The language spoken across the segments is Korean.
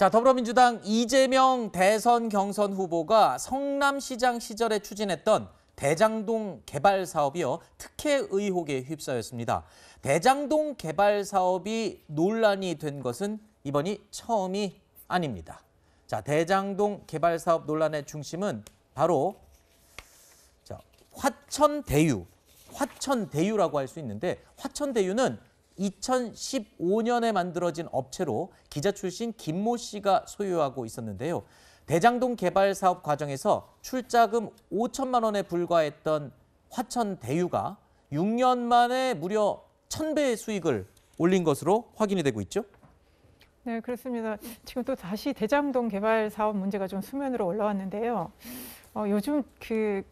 자, 더불어민주당 이재명 대선 경선 후보가 성남시장 시절에 추진했던 대장동 개발 사업이요, 특혜 의혹에 휩싸였습니다. 대장동 개발 사업이 논란이 된 것은 이번이 처음이 아닙니다. 자, 대장동 개발 사업 논란의 중심은 바로 화천대유라고 할 수 있는데, 화천대유는 2015년에 만들어진 업체로 기자 출신 김모 씨가 소유하고 있었는데요. 대장동 개발 사업 과정에서 출자금 5천만 원에 불과했던 화천대유가 6년 만에 무려 1000배의 수익을 올린 것으로 확인이 되고 있죠. 네, 그렇습니다. 지금 또 다시 대장동 개발 사업 문제가 좀 수면으로 올라왔는데요. 요즘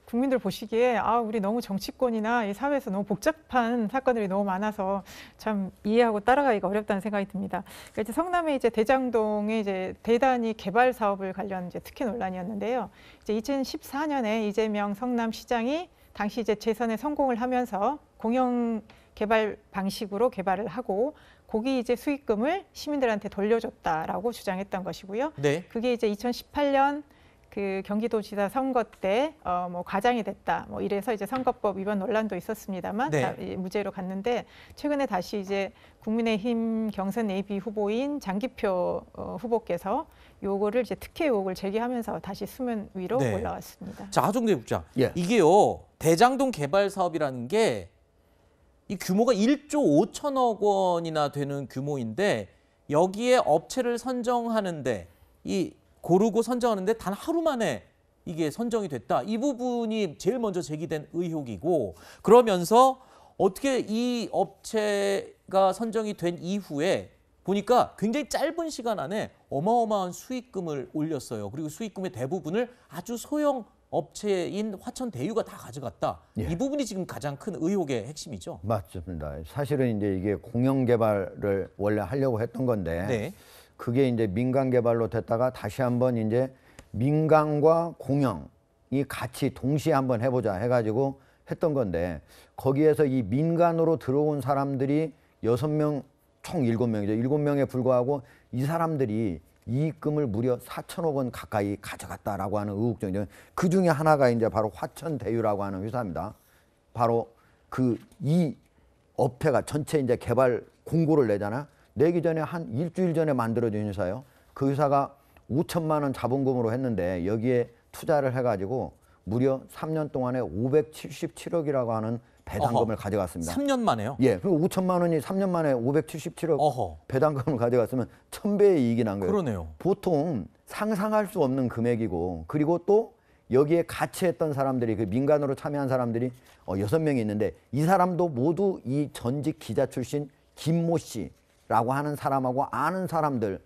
국민들 보시기에 우리 너무 정치권이나 이 사회에서 너무 복잡한 사건들이 너무 많아서 참 이해하고 따라가기가 어렵다는 생각이 듭니다. 그러니까 이제 성남의 대장동의 대단히 개발 사업을 관련 특혜 논란이었는데요. 이제 2014년에 이재명 성남시장이 당시 재선에 성공을 하면서 공영 개발 방식으로 개발을 하고 거기 수익금을 시민들한테 돌려줬다라고 주장했던 것이고요. 네. 그게 2018년 경기도지사 선거 때 과장이 됐다, 이래서 선거법 위반 논란도 있었습니다만 네. 다 무죄로 갔는데, 최근에 다시 국민의힘 경선 예비 후보인 장기표 후보께서 요거를 특혜 의혹을 제기하면서 다시 수면 위로 네. 올라왔습니다. 자, 하종대 국장, 예. 이게요, 대장동 개발 사업이라는 게 이 규모가 1조 5천억 원이나 되는 규모인데, 여기에 업체를 선정하는데 고르고 선정하는데 단 하루 만에 이게 선정이 됐다. 이 부분이 제일 먼저 제기된 의혹이고, 그러면서 어떻게 이 업체가 선정이 된 이후에 보니까 굉장히 짧은 시간 안에 어마어마한 수익금을 올렸어요. 그리고 수익금의 대부분을 아주 소형 업체인 화천대유가 다 가져갔다. 예. 이 부분이 지금 가장 큰 의혹의 핵심이죠. 맞습니다. 사실은 이제 이게 공영 개발을 원래 하려고 했던 건데, 네. 그게 이제 민간 개발로 됐다가 다시 한번 이제 민간과 공영이 같이 동시에 한번 해보자 해가지고 했던 건데, 거기에서 이 민간으로 들어온 사람들이 6명, 총 7명이죠. 7명에 불과하고 이 사람들이 이익금을 무려 4천억 원 가까이 가져갔다라고 하는 의혹적인, 그 중에 하나가 이제 바로 화천대유라고 하는 회사입니다. 바로 이 업체가 전체 이제 개발 공고를 내잖아. 내기 전에 한 일주일 전에 만들어진 회사예요. 그 회사가 5천만 원 자본금으로 했는데 여기에 투자를 해가지고 무려 3년 동안에 577억이라고 하는 배당금을 가져갔습니다. 3년 만에요? 예, 그리고 5천만 원이 3년 만에 577억 배당금을 가져갔으면 1000배의 이익이 난 거예요. 그러네요. 보통 상상할 수 없는 금액이고, 그리고 또 여기에 같이 했던 사람들이, 민간으로 참여한 사람들이 6명이 있는데, 이 사람도 모두 이 전직 기자 출신 김모 씨라고 하는 사람하고 아는 사람들로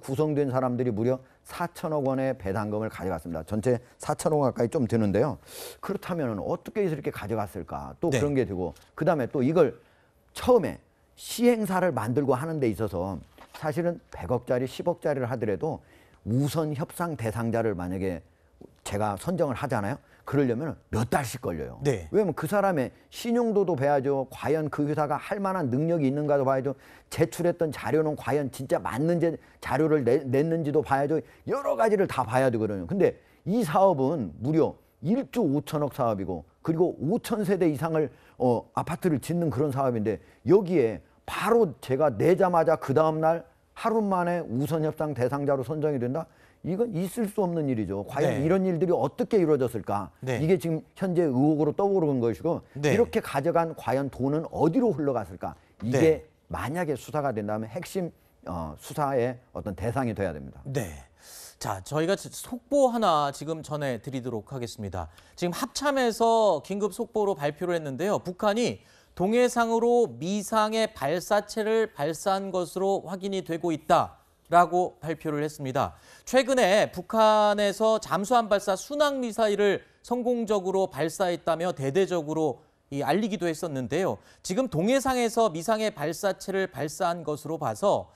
구성된 사람들이 무려 4천억 원의 배당금을 가져갔습니다. 전체 4천억 원 가까이 좀 되는데요. 그렇다면 어떻게 해서 이렇게 가져갔을까? 또 네. 그런 게 되고, 그다음에 또 이걸 처음에 시행사를 만들고 하는 데 있어서 사실은 100억짜리, 10억짜리를 하더라도 우선 협상 대상자를 만약에 제가 선정을 하잖아요. 그러려면 몇 달씩 걸려요. 네. 왜냐면 그 사람의 신용도도 봐야죠. 과연 그 회사가 할 만한 능력이 있는가도 봐야죠. 제출했던 자료는 과연 진짜 맞는지, 자료를 냈는지도 봐야죠. 여러 가지를 다 봐야 되거든요. 근데 이 사업은 무려 1조 5천억 사업이고, 그리고 5천 세대 이상을 아파트를 짓는 그런 사업인데, 여기에 바로 제가 내자마자 그 다음날 하루 만에 우선 협상 대상자로 선정이 된다? 이건 있을 수 없는 일이죠. 과연 네. 이런 일들이 어떻게 이루어졌을까? 네. 이게 지금 현재 의혹으로 떠오르는 것이고, 네. 이렇게 가져간 과연 돈은 어디로 흘러갔을까? 이게 네. 만약에 수사가 된다면 핵심 수사의 어떤 대상이 돼야 됩니다. 네. 자, 저희가 속보 하나 지금 전해드리도록 하겠습니다. 지금 합참에서 긴급 속보로 발표를 했는데요. 북한이 동해상으로 미상의 발사체를 발사한 것으로 확인이 되고 있다라고 발표를 했습니다. 최근에 북한에서 잠수함 발사 순항미사일을 성공적으로 발사했다며 대대적으로 알리기도 했었는데요. 지금 동해상에서 미상의 발사체를 발사한 것으로 봐서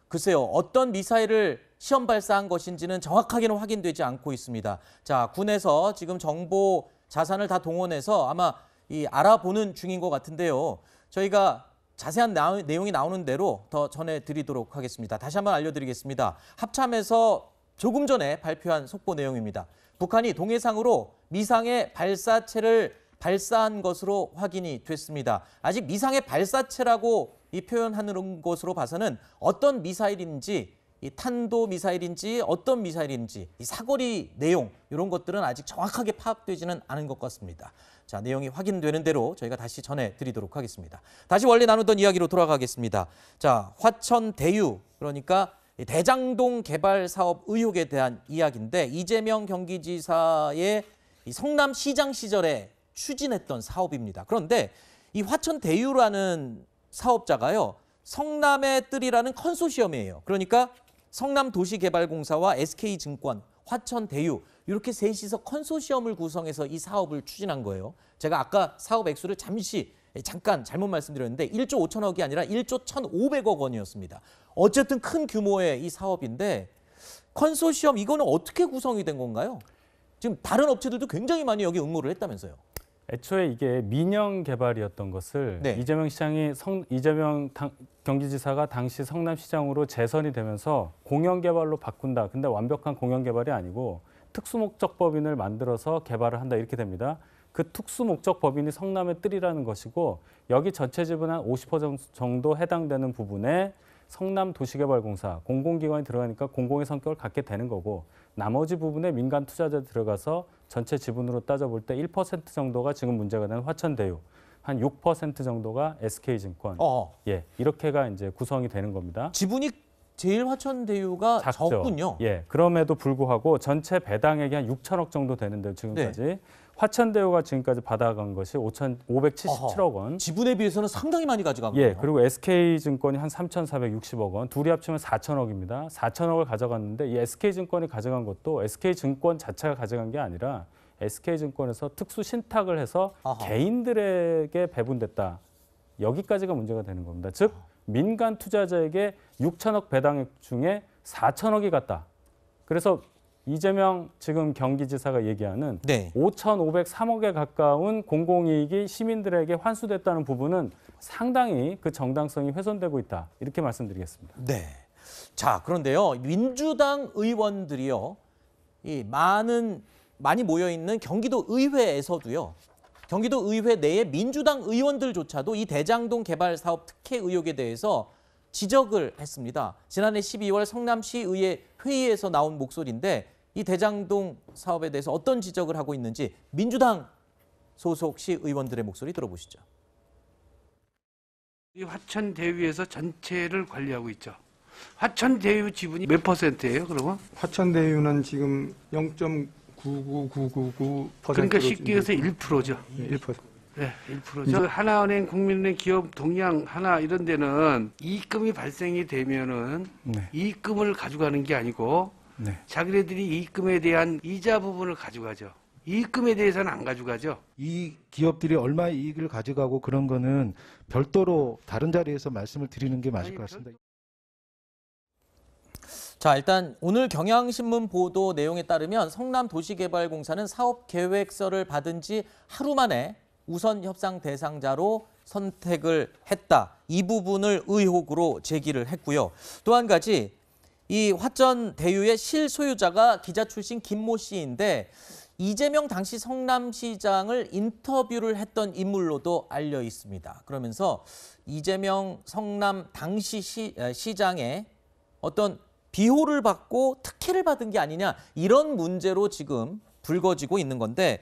글쎄요, 어떤 미사일을 시험 발사한 것인지는 정확하게는 확인되지 않고 있습니다. 자, 군에서 지금 정보 자산을 다 동원해서 아마 알아보는 중인 것 같은데요. 저희가 자세한 내용이 나오는 대로 더 전해드리도록 하겠습니다. 다시 한번 알려드리겠습니다. 합참에서 조금 전에 발표한 속보 내용입니다. 북한이 동해상으로 미상의 발사체를 발사한 것으로 확인이 됐습니다. 아직 미상의 발사체라고 표현하는 것으로 봐서는 어떤 미사일인지, 이 탄도 미사일인지 어떤 미사일인지 이 사거리 내용 이런 것들은 아직 정확하게 파악되지는 않은 것 같습니다. 자, 내용이 확인되는 대로 저희가 다시 전해드리도록 하겠습니다. 다시 원래 나누던 이야기로 돌아가겠습니다. 자, 화천 대유, 그러니까 대장동 개발 사업 의혹에 대한 이야기인데, 이재명 경기지사의 이 성남시장 시절에 추진했던 사업입니다. 그런데 이 화천 대유라는 사업자가요, 성남의 뜰이라는 컨소시엄이에요. 그러니까 성남도시개발공사와 SK증권, 화천대유 이렇게 셋이서 컨소시엄을 구성해서 이 사업을 추진한 거예요. 제가 아까 사업 액수를 잠깐 잘못 말씀드렸는데 1조 5천억이 아니라 1조 1,500억 원이었습니다. 어쨌든 큰 규모의 이 사업인데 컨소시엄 이거는 어떻게 구성이 된 건가요? 지금 다른 업체들도 굉장히 많이 여기 응모를 했다면서요. 애초에 이게 민영 개발이었던 것을 네. 이재명 경기지사가 당시 성남시장으로 재선이 되면서 공영 개발로 바꾼다. 근데 완벽한 공영 개발이 아니고 특수목적법인을 만들어서 개발을 한다 이렇게 됩니다. 그 특수목적법인이 성남의 뜰이라는 것이고 여기 전체 지분 한 50% 정도 해당되는 부분에 성남도시개발공사 공공기관이 들어가니까 공공의 성격을 갖게 되는 거고 나머지 부분에 민간 투자자 들어가서 전체 지분으로 따져볼 때 1% 정도가 지금 문제가 되는 화천대유, 한 6% 정도가 SK증권, 예, 이렇게가 이제 구성이 되는 겁니다. 지분이 제일 화천대유가 작죠. 적군요. 예, 그럼에도 불구하고 전체 배당액이 한 6천억 정도 되는데요, 지금까지. 네. 화천대유가 지금까지 받아간 것이 577억 원. 지분에 비해서는 상당히 많이 가져간 거예요. 예, 그리고 SK증권이 한 3,460억 원, 둘이 합치면 4천억입니다. 4천억을 가져갔는데 이 SK증권이 가져간 것도 SK증권 자체가 가져간 게 아니라 SK증권에서 특수 신탁을 해서 개인들에게 배분됐다. 여기까지가 문제가 되는 겁니다. 즉 민간 투자자에게 6천억 배당액 중에 4천억이 갔다. 그래서 이재명 지금 경기지사가 얘기하는 네. 5,503억에 가까운 공공이익이 시민들에게 환수됐다는 부분은 상당히 그 정당성이 훼손되고 있다. 이렇게 말씀드리겠습니다. 네. 자, 그런데요. 민주당 의원들이요. 이 많이 모여 있는 경기도 의회에서도요. 경기도 의회 내에 민주당 의원들조차도 이 대장동 개발 사업 특혜 의혹에 대해서 지적을 했습니다. 지난해 12월 성남시의회 회의에서 나온 목소리인데 이 대장동 사업에 대해서 어떤 지적을 하고 있는지 민주당 소속 시의원들의 목소리 들어보시죠. 이 화천대유에서 전체를 관리하고 있죠. 화천대유 지분이 몇 %예요, 그러면? 화천대유는 지금 0.99999%. 그러니까 쉽게 해서 1%죠. 1%. 네, 1%죠. 하나은행, 국민은행, 기업, 동양, 하나 이런 데는 이익금이 발생이 되면은 네. 이익금을 가져가는 게 아니고 네. 자기네들이 이익금에 대한 이자 부분을 가져가죠. 이익금에 대해서는 안 가져가죠. 이 기업들이 얼마 이익을 가져가고 그런 거는 별도로 다른 자리에서 말씀을 드리는 게 맞을 것 같습니다. 자, 일단 오늘 경향신문 보도 내용에 따르면 성남도시개발공사는 사업계획서를 받은 지 하루 만에 우선 협상 대상자로 선택을 했다. 이 부분을 의혹으로 제기를 했고요. 또 한 가지, 이 화천대유의 실소유자가 기자 출신 김모 씨인데 이재명 당시 성남시장을 인터뷰를 했던 인물로도 알려 있습니다. 그러면서 이재명 성남 당시 시장의 어떤 비호를 받고 특혜를 받은 게 아니냐 이런 문제로 지금 불거지고 있는 건데